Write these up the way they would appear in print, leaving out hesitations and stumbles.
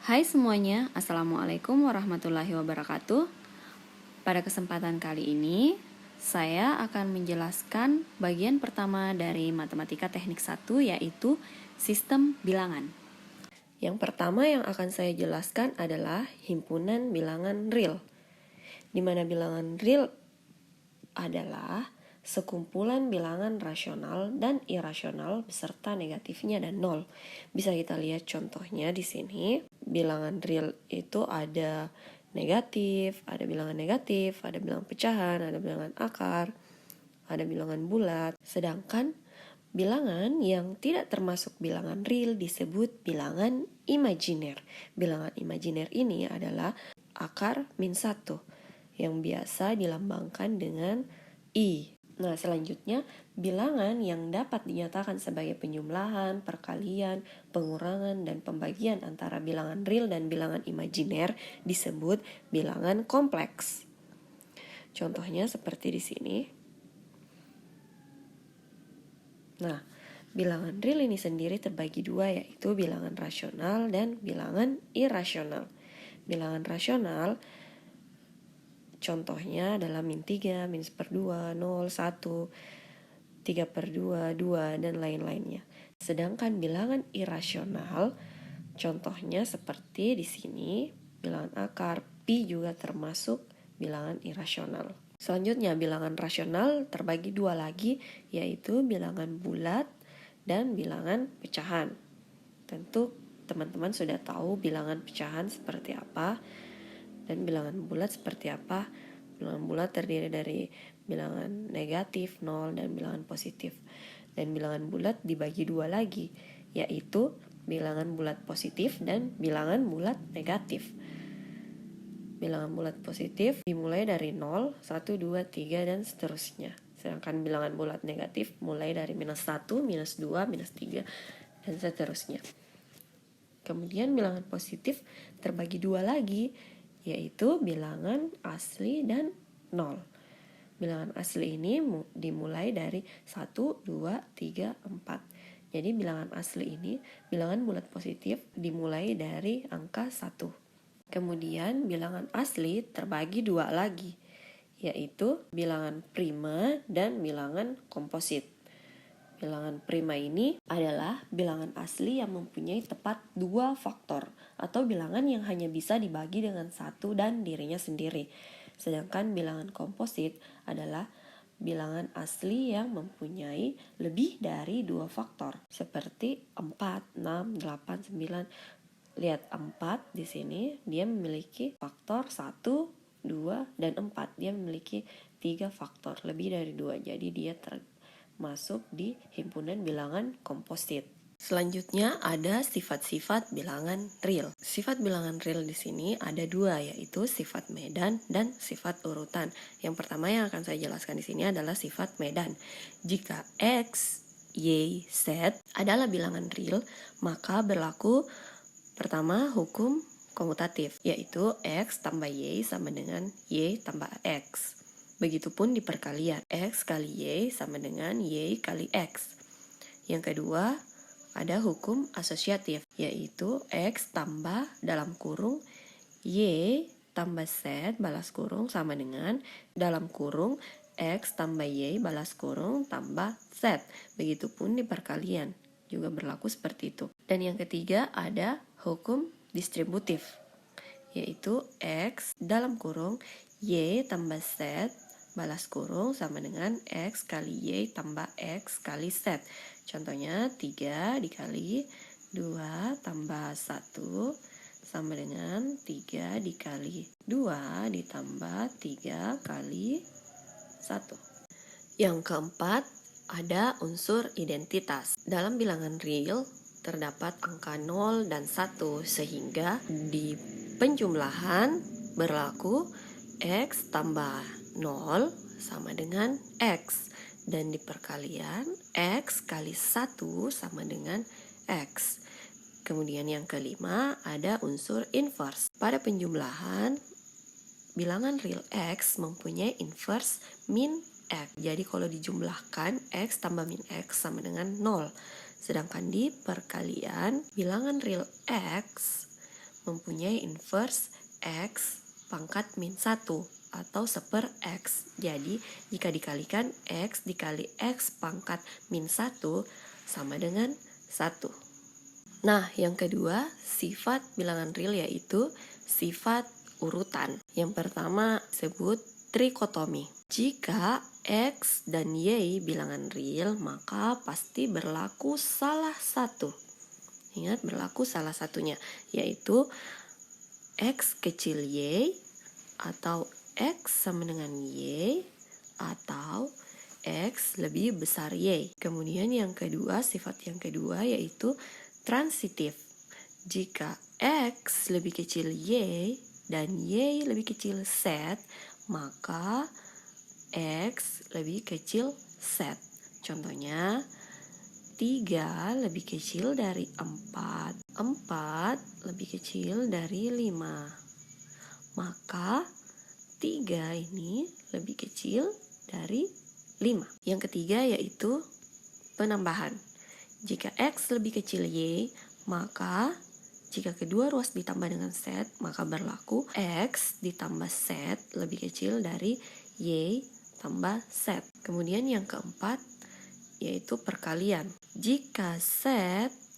Hai semuanya, Assalamualaikum warahmatullahi wabarakatuh. Pada kesempatan kali ini, saya akan menjelaskan bagian pertama dari Matematika Teknik 1, yaitu Sistem Bilangan. Yang pertama yang akan saya jelaskan adalah himpunan bilangan real, di mana bilangan real adalah sekumpulan bilangan rasional dan irasional beserta negatifnya dan nol. Bisa kita lihat contohnya di sini. Bilangan real itu ada negatif, ada bilangan negatif, ada bilangan pecahan, ada bilangan akar, ada bilangan bulat. Sedangkan bilangan yang tidak termasuk bilangan real disebut bilangan imajiner. Bilangan imajiner ini adalah akar min 1 yang biasa dilambangkan dengan I. Nah, selanjutnya, bilangan yang dapat dinyatakan sebagai penjumlahan, perkalian, pengurangan, dan pembagian antara bilangan real dan bilangan imajiner disebut bilangan kompleks. Contohnya seperti di sini. Nah, bilangan real ini sendiri terbagi dua, yaitu bilangan rasional dan bilangan irasional. Bilangan rasional contohnya adalah min 3, min 1/2, 0, 1, 3/2, 2, dan lain-lainnya. Sedangkan bilangan irasional contohnya seperti di sini, bilangan akar, pi juga termasuk bilangan irasional. Selanjutnya bilangan rasional terbagi dua lagi, yaitu bilangan bulat dan bilangan pecahan. Tentu teman-teman sudah tahu bilangan pecahan seperti apa dan bilangan bulat seperti apa. Bilangan bulat terdiri dari bilangan negatif, 0, dan bilangan positif. Dan bilangan bulat dibagi dua lagi, yaitu bilangan bulat positif dan bilangan bulat negatif. Bilangan bulat positif dimulai dari 0, 1, 2, 3, dan seterusnya. Sedangkan bilangan bulat negatif mulai dari minus 1, minus 2, minus 3, dan seterusnya. Kemudian bilangan positif terbagi dua lagi, yaitu bilangan asli dan 0. Bilangan asli ini dimulai dari 1, 2, 3, 4. Jadi bilangan asli ini, bilangan bulat positif dimulai dari angka 1. Kemudian bilangan asli terbagi dua lagi, yaitu bilangan prima dan bilangan komposit. Bilangan prima ini adalah bilangan asli yang mempunyai tepat dua faktor atau bilangan yang hanya bisa dibagi dengan satu dan dirinya sendiri. Sedangkan bilangan komposit adalah bilangan asli yang mempunyai lebih dari dua faktor seperti 4, 6, 8, 9. Lihat 4 di sini, dia memiliki faktor 1, 2, dan 4. Dia memiliki 3 faktor, lebih dari 2. Jadi dia masuk di himpunan bilangan komposit. Selanjutnya ada sifat-sifat bilangan real. Sifat bilangan real di sini ada dua, yaitu sifat medan dan sifat urutan. Yang pertama yang akan saya jelaskan di sini adalah sifat medan. Jika X, Y, Z adalah bilangan real, maka berlaku pertama hukum komutatif, yaitu X tambah Y sama dengan Y tambah X. Begitupun di perkalian, X kali Y sama dengan Y kali X. Yang kedua, ada hukum asosiatif, yaitu X tambah dalam kurung Y tambah Z balas kurung sama dengan dalam kurung X tambah Y balas kurung tambah Z. Begitupun di perkalian, juga berlaku seperti itu. Dan yang ketiga, ada hukum distributif, yaitu X dalam kurung Y tambah Z balas kurung sama dengan X kali Y tambah X kali Z. Contohnya 3 dikali 2 tambah 1 sama dengan 3 dikali 2 ditambah 3 kali 1. Yang keempat, ada unsur identitas. Dalam bilangan real terdapat angka 0 dan 1, sehingga di penjumlahan berlaku X tambah 0 sama dengan X, dan di perkalian X kali 1 sama dengan X. Kemudian yang kelima ada unsur inverse. Pada penjumlahan, bilangan real X mempunyai inverse min X. Jadi kalau dijumlahkan X tambah min X sama dengan 0. Sedangkan di perkalian, bilangan real X mempunyai inverse X pangkat min 1 atau seper X. Jadi jika dikalikan X dikali X pangkat min 1 sama dengan 1. Nah, yang kedua sifat bilangan real yaitu sifat urutan. Yang pertama disebut trikotomi. Jika X dan Y bilangan real, maka pasti berlaku salah satu. Ingat, berlaku salah satunya, yaitu X kecil Y, atau X sama dengan Y, atau X lebih besar Y. Kemudian yang kedua, sifat yang kedua yaitu transitif. Jika X lebih kecil Y dan Y lebih kecil Z, maka X lebih kecil Z. Contohnya, 3 lebih kecil dari 4, 4 lebih kecil dari 5. Maka 3 ini lebih kecil dari 5. Yang ketiga yaitu penambahan. Jika X lebih kecil Y, maka jika kedua ruas ditambah dengan Z, maka berlaku X ditambah Z lebih kecil dari Y tambah Z. Kemudian yang keempat yaitu perkalian. Jika Z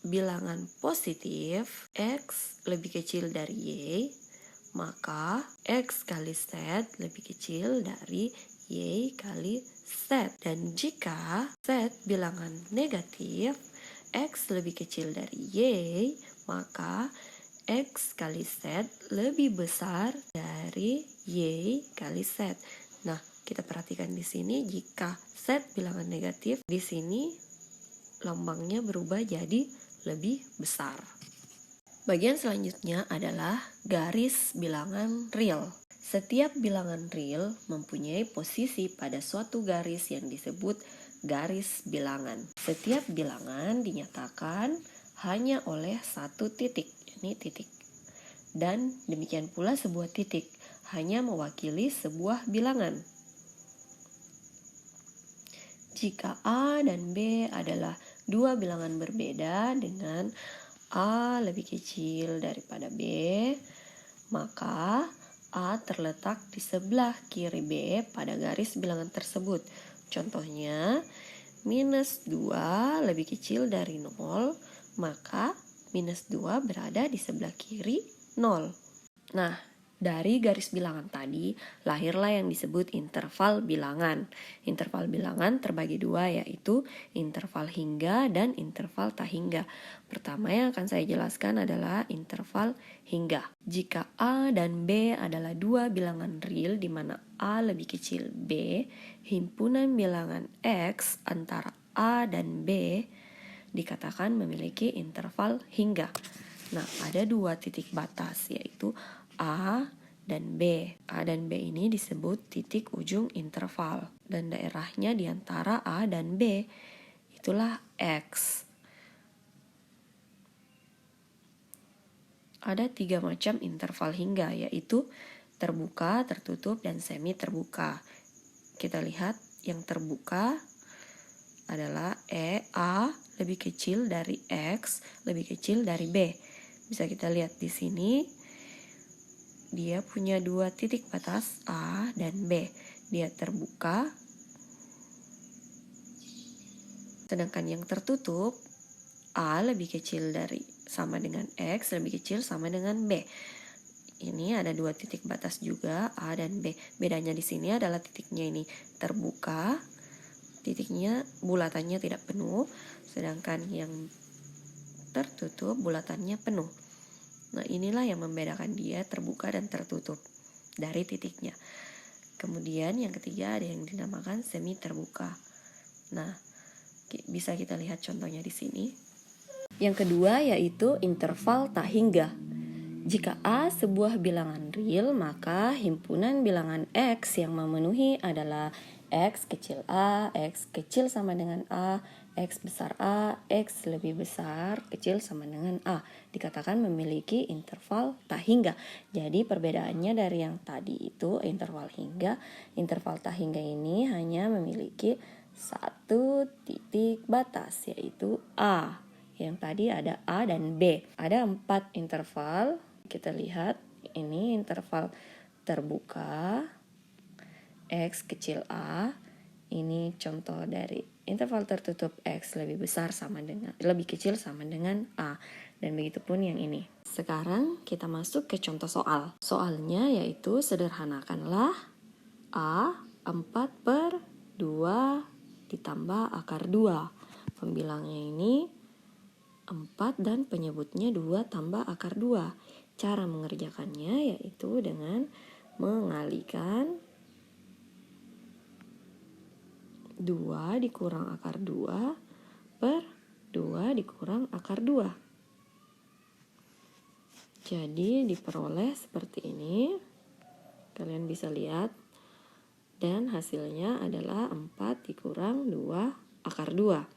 bilangan positif, X lebih kecil dari Y, maka X kali Z lebih kecil dari Y kali Z. Dan jika Z bilangan negatif, X lebih kecil dari Y, maka X kali Z lebih besar dari Y kali Z. Nah, kita perhatikan di sini, jika Z bilangan negatif, di sini lambangnya berubah jadi lebih besar. Bagian selanjutnya adalah garis bilangan real. Setiap bilangan real mempunyai posisi pada suatu garis yang disebut garis bilangan. Setiap bilangan dinyatakan hanya oleh satu titik, ini titik. Dan demikian pula sebuah titik hanya mewakili sebuah bilangan. Jika A dan B adalah dua bilangan berbeda dengan A lebih kecil daripada B, maka A terletak di sebelah kiri B pada garis bilangan tersebut. Contohnya, minus 2 lebih kecil dari 0, maka minus 2 berada di sebelah kiri 0. Nah, dari garis bilangan tadi, lahirlah yang disebut interval bilangan. Interval bilangan terbagi dua, yaitu interval hingga dan interval tak hingga. Pertama yang akan saya jelaskan adalah interval hingga. Jika A dan B adalah dua bilangan real di mana A lebih kecil B, himpunan bilangan X antara A dan B dikatakan memiliki interval hingga. Nah, ada dua titik batas, yaitu A dan B. A dan B ini disebut titik ujung interval, dan daerahnya di antara A dan B itulah X. Ada 3 macam interval hingga, yaitu terbuka, tertutup, dan semi terbuka. Kita lihat yang terbuka adalah A lebih kecil dari X, lebih kecil dari B. Bisa kita lihat di sini, dia punya dua titik batas A dan B. Dia terbuka. Sedangkan yang tertutup, A lebih kecil dari sama dengan X, lebih kecil sama dengan B. Ini ada dua titik batas juga, A dan B. Bedanya di sini adalah titiknya ini terbuka, titiknya bulatannya tidak penuh, sedangkan yang tertutup bulatannya penuh. Nah, inilah yang membedakan dia terbuka dan tertutup dari titiknya. Kemudian yang ketiga ada yang dinamakan semi terbuka. Nah, bisa kita lihat contohnya di sini. Yang kedua yaitu interval tak hingga. Jika A sebuah bilangan real, maka himpunan bilangan X yang memenuhi adalah X kecil A, X kecil sama dengan A, X besar A, X lebih besar, kecil sama dengan A. Dikatakan memiliki interval tak hingga. Jadi perbedaannya dari yang tadi itu interval hingga, interval tak hingga ini hanya memiliki satu titik batas, yaitu A. Yang tadi ada A dan B. Ada 4 interval Kita lihat ini interval terbuka X kecil A. Ini contoh dari interval tertutup X lebih kecil sama dengan A. Dan begitu pun yang ini. Sekarang kita masuk ke contoh soal. Soalnya yaitu sederhanakanlah A 4/2 ditambah akar 2. Pembilangnya ini 4 dan penyebutnya 2 tambah akar 2. Cara mengerjakannya yaitu dengan mengalihkan 2 dikurang akar 2 per 2 dikurang akar 2. Jadi diperoleh seperti ini. Kalian bisa lihat. Dan hasilnya adalah 4 dikurang 2 akar 2.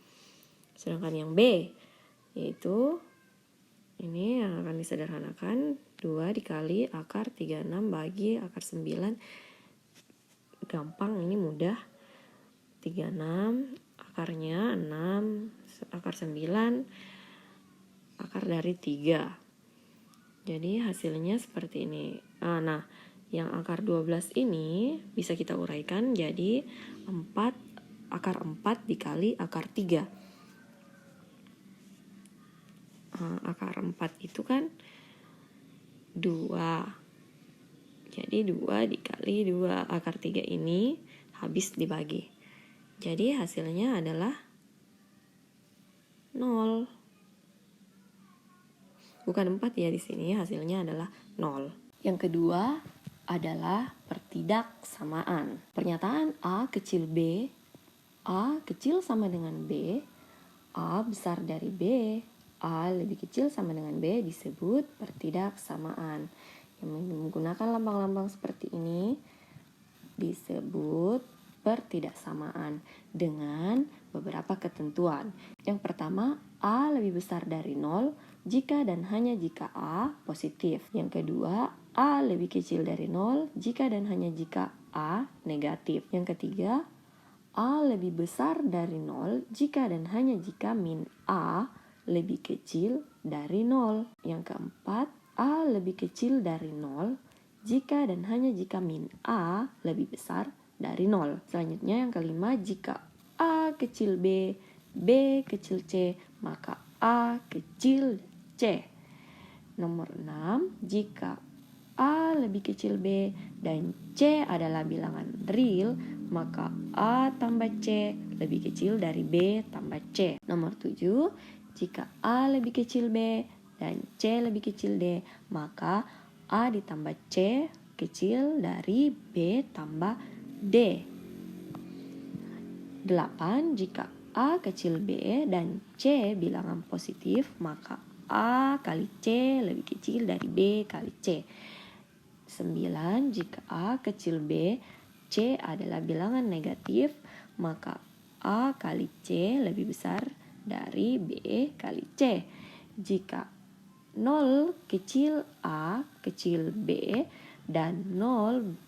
Sedangkan yang B, yaitu ini yang akan disederhanakan. 2 dikali akar 36 bagi akar 9. Gampang, ini mudah. 36 akarnya 6, akar 9 akar dari 3. Jadi hasilnya seperti ini. Nah, yang akar 12 ini bisa kita uraikan jadi akar 4 dikali akar 3. Akar 4 itu kan 2. Jadi 2 dikali 2. Akar 3 ini habis dibagi. Jadi hasilnya adalah 0. Bukan 4 ya di sini, hasilnya adalah 0. Yang kedua adalah pertidaksamaan. Pernyataan A kecil B, A kecil sama dengan B, A besar dari B, A lebih kecil sama dengan B disebut pertidaksamaan. Yang menggunakan lambang-lambang seperti ini disebut pertidaksamaan dengan beberapa ketentuan. Yang pertama, A lebih besar dari 0 jika dan hanya jika A positif. Yang kedua, A lebih kecil dari 0 jika dan hanya jika A negatif. Yang ketiga, A lebih besar dari 0 jika dan hanya jika min A lebih kecil dari 0. Yang keempat, A lebih kecil dari 0 jika dan hanya jika min A lebih besar dari 0. Selanjutnya yang kelima, jika A kecil B, B kecil C, maka A kecil C. Nomor 6, jika A lebih kecil B dan C adalah bilangan real, maka A tambah C lebih kecil dari B tambah C. Nomor 7, jika A lebih kecil B dan C lebih kecil D, maka A ditambah C kecil dari B tambah D. 8, jika A kecil B dan C bilangan positif, maka A kali C lebih kecil dari B kali C. 9, jika A kecil B, C adalah bilangan negatif, maka A kali C lebih besar dari B kali C. Jika 0 kecil A kecil B dan 0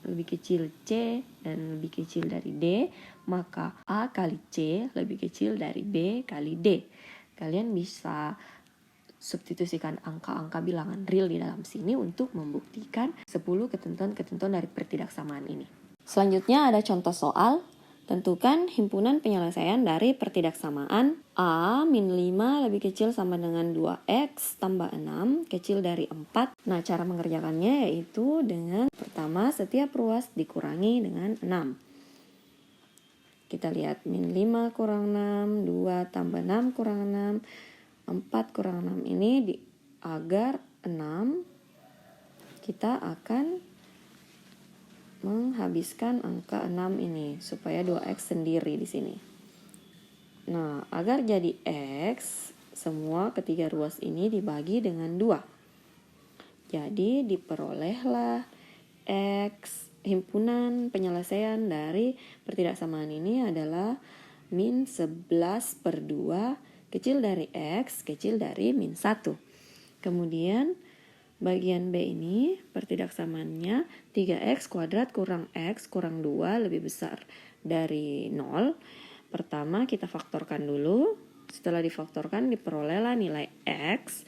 lebih kecil C dan lebih kecil dari D, maka A kali C lebih kecil dari B kali D. Kalian bisa substitusikan angka-angka bilangan real di dalam sini untuk membuktikan 10 ketentuan-ketentuan dari pertidaksamaan ini. Selanjutnya ada contoh soal. Tentukan himpunan penyelesaian dari pertidaksamaan A min 5 lebih kecil sama dengan 2X tambah 6 kecil dari 4. Nah, cara mengerjakannya yaitu dengan pertama setiap ruas dikurangi dengan 6. Kita lihat min 5 kurang 6, 2 tambah 6 kurang 6, 4 kurang 6 ini agar 6 kita akan menghabiskan angka 6 ini supaya 2x sendiri di sini. Nah, agar jadi x, semua ketiga ruas ini dibagi dengan 2. Jadi diperolehlah x. Himpunan penyelesaian dari pertidaksamaan ini adalah min 11/2 kecil dari x kecil dari min 1. Kemudian bagian B ini pertidaksamaannya 3x kuadrat kurang x kurang 2 lebih besar dari 0. Pertama kita faktorkan dulu. Setelah difaktorkan diperolehlah nilai x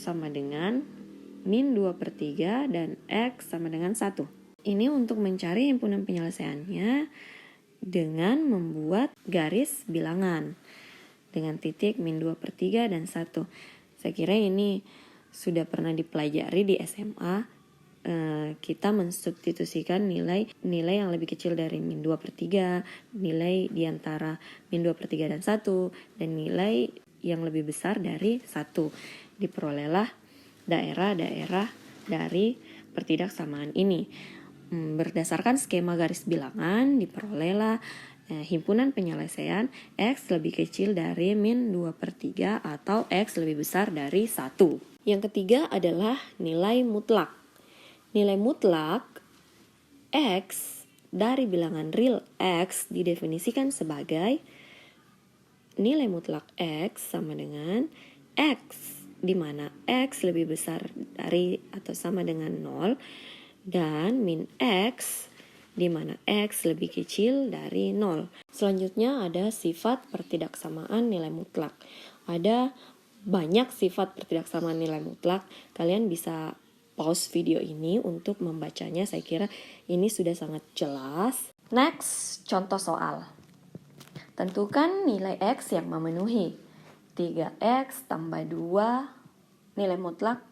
sama dengan min 2/3 dan X sama dengan 1. Ini untuk mencari himpunan penyelesaiannya dengan membuat garis bilangan dengan titik min 2/3 dan 1. Saya kira ini sudah pernah dipelajari di SMA. Kita mensubstitusikan nilai yang lebih kecil dari min 2/3, nilai di antara min 2/3 dan 1, dan nilai yang lebih besar dari 1. Diperolehlah daerah-daerah dari pertidaksamaan ini. Berdasarkan skema garis bilangan diperolehlah himpunan penyelesaian X lebih kecil dari min 2/3 atau X lebih besar dari 1. Yang ketiga adalah nilai mutlak. Nilai mutlak X dari bilangan real X didefinisikan sebagai nilai mutlak X sama dengan X, di mana X lebih besar dari atau sama dengan 0, dan min X di mana X lebih kecil dari 0. Selanjutnya ada sifat pertidaksamaan nilai mutlak. Ada banyak sifat pertidaksamaan nilai mutlak. Kalian bisa pause video ini untuk membacanya. Saya kira ini sudah sangat jelas. Next, contoh soal. Tentukan nilai X yang memenuhi 3X tambah 2 nilai mutlak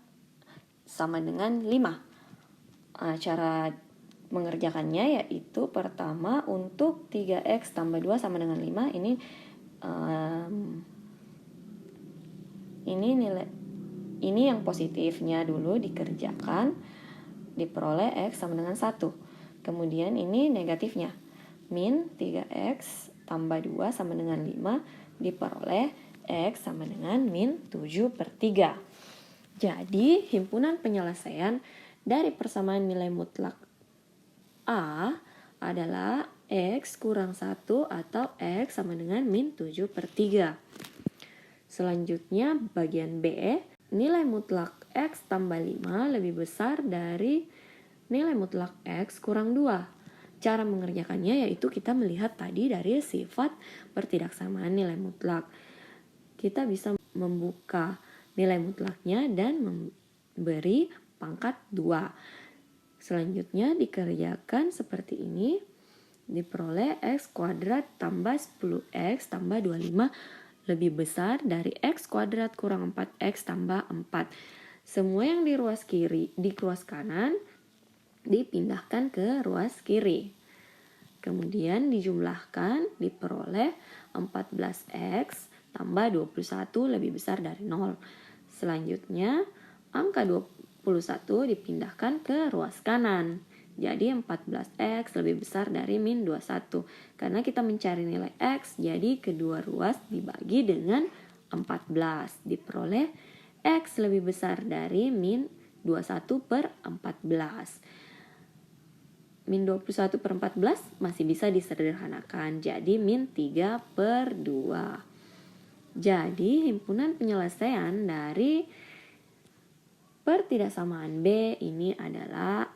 sama dengan 5. Cara mengerjakannya yaitu pertama untuk 3X tambah 2 sama dengan 5 ini yang positifnya dulu dikerjakan, diperoleh X sama dengan 1. Kemudian ini negatifnya, min 3X tambah 2 sama dengan 5 diperoleh X sama dengan min 7/3. Jadi himpunan penyelesaian dari persamaan nilai mutlak A adalah X kurang 1 atau X sama dengan min 7/3. Selanjutnya bagian B, nilai mutlak X tambah 5 lebih besar dari nilai mutlak X kurang 2. Cara mengerjakannya yaitu kita melihat tadi dari sifat pertidaksamaan nilai mutlak. Kita bisa membuka nilai mutlaknya dan memberi pangkat 2. Selanjutnya dikerjakan seperti ini. Diperoleh X kuadrat tambah 10X tambah 25 lebih besar dari X kuadrat kurang 4X tambah 4. Semua yang di ruas kanan dipindahkan ke ruas kiri. Kemudian dijumlahkan, diperoleh 14X tambah 21 lebih besar dari 0. Selanjutnya, angka 21 dipindahkan ke ruas kanan. Jadi 14X lebih besar dari min 21. Karena kita mencari nilai X, jadi kedua ruas dibagi dengan 14. Diperoleh X lebih besar dari min 21/14. Min 21/14 masih bisa disederhanakan, jadi min 3/2. Jadi himpunan penyelesaian dari pertidaksamaan B ini adalah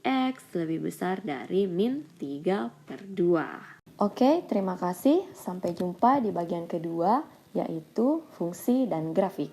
X lebih besar dari min 3/2. Oke, terima kasih. Sampai jumpa di bagian kedua, yaitu fungsi dan grafik.